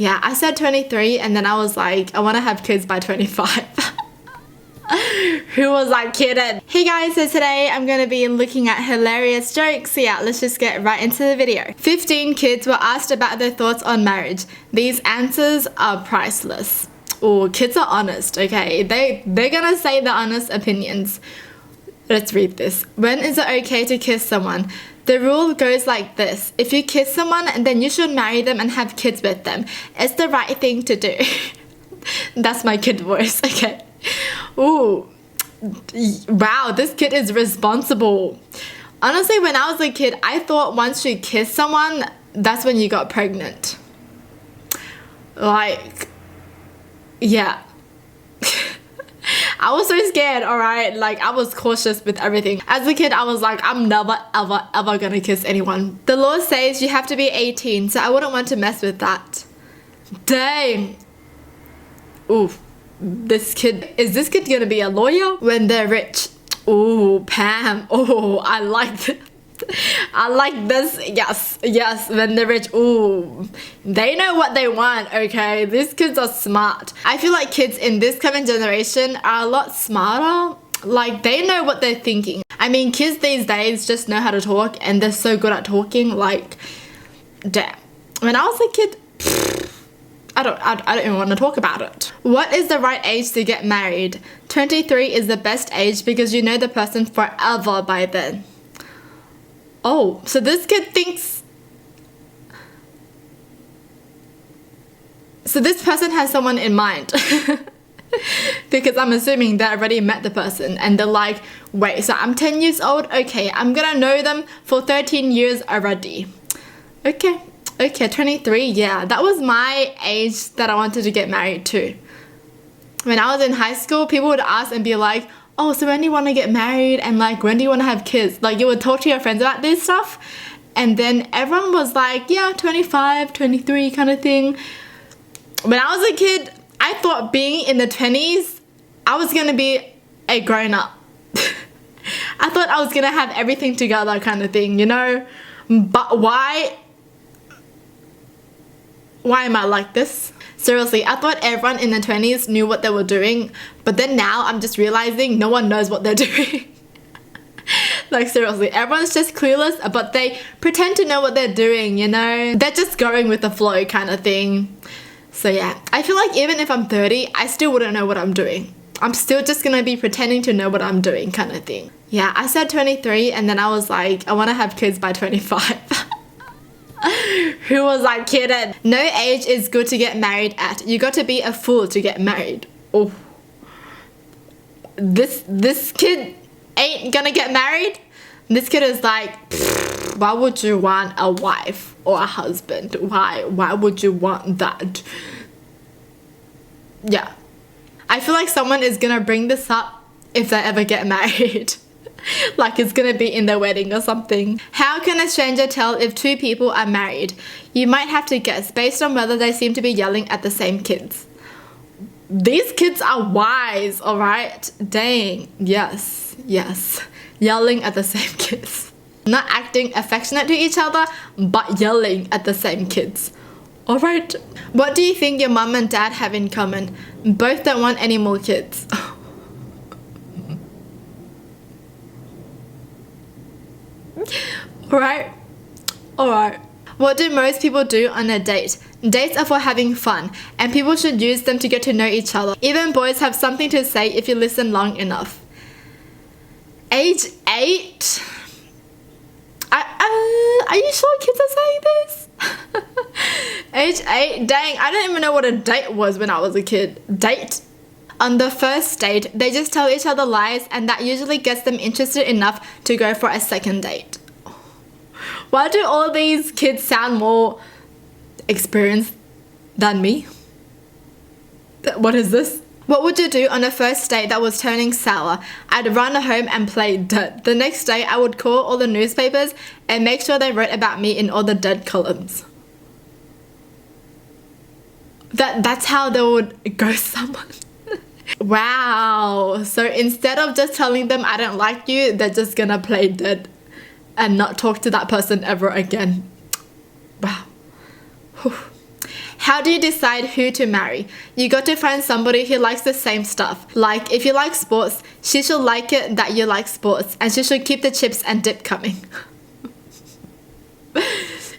Yeah, I said 23 and then I was like, I want to have kids by 25. Who was like kidding? Hey guys, so today I'm going to be looking at hilarious jokes. So yeah, let's just get right into the video. 15 kids were asked about their thoughts on marriage. These answers are priceless. Oh, kids are honest, okay? They're gonna say the honest opinions. Let's read this. When is it okay to kiss someone? The rule goes like this. If you kiss someone, then you should marry them and have kids with them. It's the right thing to do. That's my kid voice, okay? Ooh, wow, this kid is responsible. Honestly, when I was a kid, I thought once you kiss someone, that's when you got pregnant. Like, yeah. I was so scared, alright? Like, I was cautious with everything. As a kid, I was like, I'm never, ever, ever gonna kiss anyone. The law says you have to be 18, so I wouldn't want to mess with that. Dang. Ooh. Is this kid gonna be a lawyer? When they're rich. Ooh, Pam. Oh, I like it. I like this. Yes, when they're rich. Ooh, they know what they want, okay? These kids are smart. I feel like kids in this coming generation are a lot smarter. Like, they know what they're thinking. I mean, kids these days just know how to talk and they're so good at talking. Like, damn. When I was a kid, I don't even want to talk about it. What is the right age to get married? 23 is the best age because you know the person forever by then. Oh, so this kid thinks... So this person has someone in mind. Because I'm assuming they already met the person and they're like, wait, so I'm 10 years old? Okay, I'm gonna know them for 13 years already. Okay, 23, yeah, that was my age that I wanted to get married to. When I was in high school, people would ask and be like, oh, so when do you want to get married? And like, when do you want to have kids? Like, you would talk to your friends about this stuff. And then everyone was like, yeah, 25, 23 kind of thing. When I was a kid, I thought being in the 20s, I was going to be a grown-up. I thought I was going to have everything together kind of thing, you know? But why am I like this? Seriously, I thought everyone in the 20s knew what they were doing, but then now I'm just realizing no one knows what they're doing. Like, seriously, everyone's just clueless, but they pretend to know what they're doing, you know? They're just going with the flow kind of thing. So yeah, I feel like even if I'm 30, I still wouldn't know what I'm doing. I'm still just gonna be pretending to know what I'm doing kind of thing. Yeah, I said 23 and then I was like, I want to have kids by 25. Who was like kidding? No age is good to get married at. You got to be a fool to get married. Oh, this kid ain't gonna get married. This kid is like, why would you want a wife or a husband? Why would you want that? Yeah, I feel like someone is gonna bring this up if they ever get married. Like it's gonna be in their wedding or something. How can a stranger tell if two people are married? You might have to guess based on whether they seem to be yelling at the same kids. These kids are wise, alright? Dang, yes. Yelling at the same kids. Not acting affectionate to each other, but yelling at the same kids. Alright. What do you think your mum and dad have in common? Both don't want any more kids. Alright. What do most people do on a date? Dates are for having fun, and people should use them to get to know each other. Even boys have something to say if you listen long enough. Age 8? Are you sure kids are saying this? Age 8? Dang, I didn't even know what a date was when I was a kid. Date? On the first date, they just tell each other lies, and that usually gets them interested enough to go for a second date. Why do all these kids sound more experienced than me? What is this? What would you do on a first date that was turning sour? I'd run home and play dead. The next day, I would call all the newspapers and make sure they wrote about me in all the dead columns. That's how they would ghost someone. Wow. So instead of just telling them I don't like you, they're just gonna play dead and not talk to that person ever again. Wow. Whew. How do you decide who to marry? You got to find somebody who likes the same stuff. Like, if you like sports, she should like it that you like sports, and she should keep the chips and dip coming.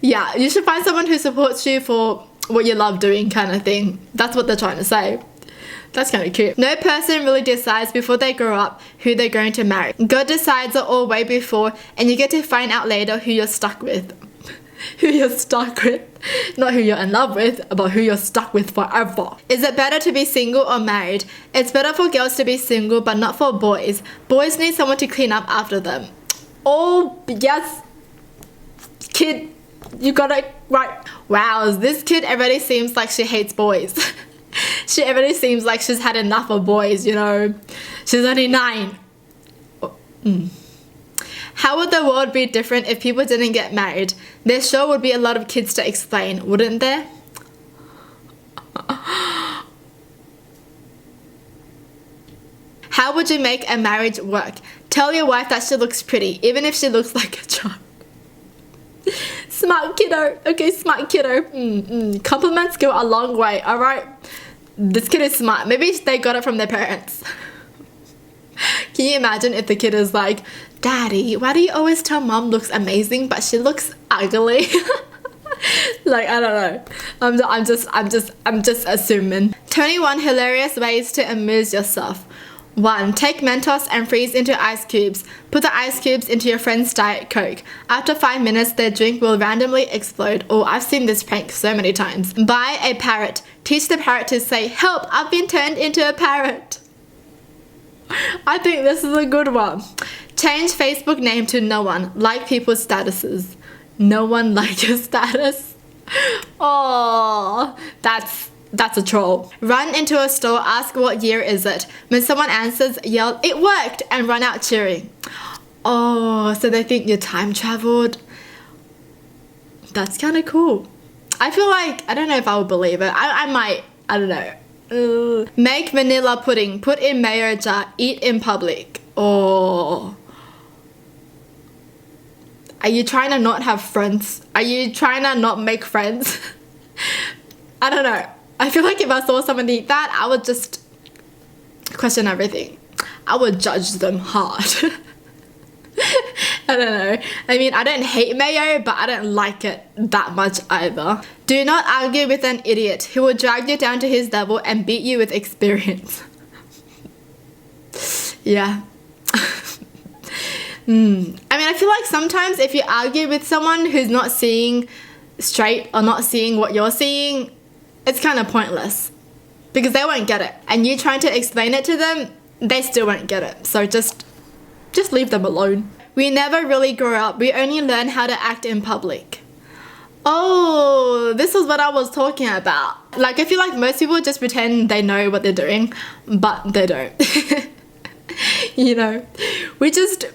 Yeah, you should find someone who supports you for what you love doing, kind of thing. That's what they're trying to say. That's kind of cute. No person really decides before they grow up who they're going to marry. God decides it all way before, and you get to find out later who you're stuck with. Who you're stuck with. Not who you're in love with, but who you're stuck with forever. Is it better to be single or married? It's better for girls to be single, but not for boys. Boys need someone to clean up after them. Oh, yes. Kid, you got it right. Wow, this kid already seems like she hates boys. She already seems like she's had enough of boys, you know. She's only 9. How would the world be different if people didn't get married? There sure would be a lot of kids to explain, wouldn't there? How would you make a marriage work? Tell your wife that she looks pretty, even if she looks like a child. Smart kiddo. Okay, smart kiddo. Compliments go a long way, alright? This kid is smart. Maybe they got it from their parents. Can you imagine if the kid is like, Daddy, why do you always tell Mom looks amazing but she looks ugly? Like, I don't know. I'm just assuming. 21 hilarious ways to amuse yourself. 1. Take Mentos and freeze into ice cubes. Put the ice cubes into your friend's Diet Coke. After 5 minutes, their drink will randomly explode. Oh, I've seen this prank so many times. Buy a parrot. Teach the parrot to say, help, I've been turned into a parrot. I think this is a good one. Change Facebook name to no one. Like people's statuses. No one like your status. Oh, that's a troll. Run into a store, ask what year is it. When someone answers, yell, it worked, and run out cheering. Oh, so they think you time traveled. That's kind of cool. I feel like, I don't know if I would believe it. I might, I don't know. Make vanilla pudding, put in mayo jar, eat in public. Oh. Are you trying to not have friends? Are you trying to not make friends? I don't know. I feel like if I saw someone eat that, I would just question everything. I would judge them hard. I don't know. I mean, I don't hate mayo, but I don't like it that much either. Do not argue with an idiot who will drag you down to his level and beat you with experience. Yeah. I mean, I feel like sometimes if you argue with someone who's not seeing straight or not seeing what you're seeing, it's kind of pointless because they won't get it. And you trying to explain it to them, they still won't get it. So just leave them alone. We never really grow up. We only learn how to act in public. Oh, this is what I was talking about. Like, I feel like most people just pretend they know what they're doing, but they don't. You know, we just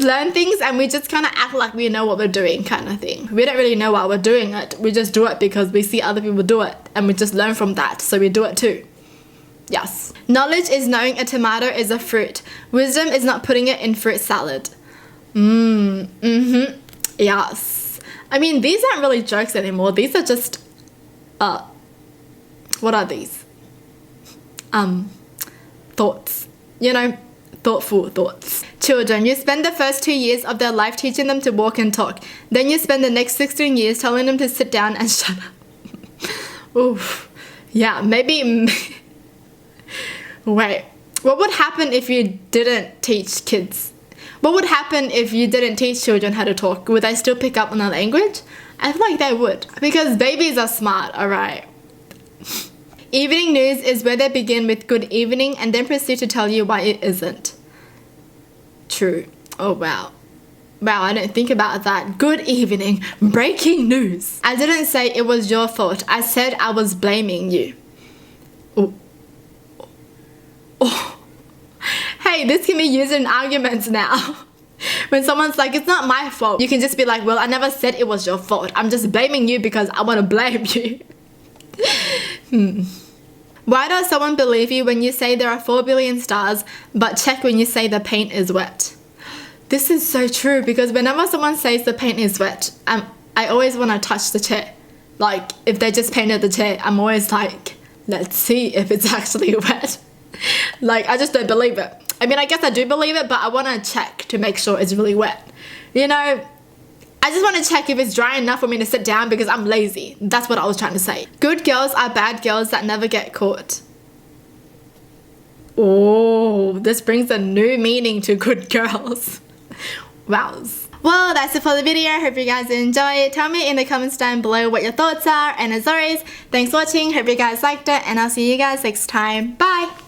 learn things and we just kind of act like we know what we're doing, kind of thing. We don't really know why we're doing it. We just do it because we see other people do it and we just learn from that, so we do it too. Yes. Knowledge is knowing a tomato is a fruit. Wisdom is not putting it in fruit salad. Yes. I mean, these aren't really jokes anymore. These are just, what are these? Thoughts. You know, thoughtful thoughts. Children, you spend the first 2 years of their life teaching them to walk and talk. Then you spend the next 16 years telling them to sit down and shut up. Oof. Yeah, maybe... Wait, what would happen if you didn't teach kids? What would happen if you didn't teach children how to talk? Would they still pick up on the language? I feel like they would, because babies are smart, alright. Evening news is where they begin with good evening and then proceed to tell you why it isn't. True. Oh wow. Wow, I didn't think about that. Good evening. Breaking news. I didn't say it was your fault. I said I was blaming you. Oh. Oh. Hey, this can be used in arguments now. When someone's like, it's not my fault, you can just be like, well, I never said it was your fault. I'm just blaming you because I want to blame you. Why does someone believe you when you say there are 4 billion stars, but check when you say the paint is wet? This is so true, because whenever someone says the paint is wet, I always want to touch the chair. Like, if they just painted the chair, I'm always like, let's see if it's actually wet. Like, I just don't believe it. I mean, I guess I do believe it, but I want to check to make sure it's really wet. You know, I just want to check if it's dry enough for me to sit down because I'm lazy. That's what I was trying to say. Good girls are bad girls that never get caught. Oh, this brings a new meaning to good girls. Wows. Well, that's it for the video. Hope you guys enjoyed. Tell me in the comments down below what your thoughts are. And as always, thanks for watching. Hope you guys liked it. And I'll see you guys next time. Bye.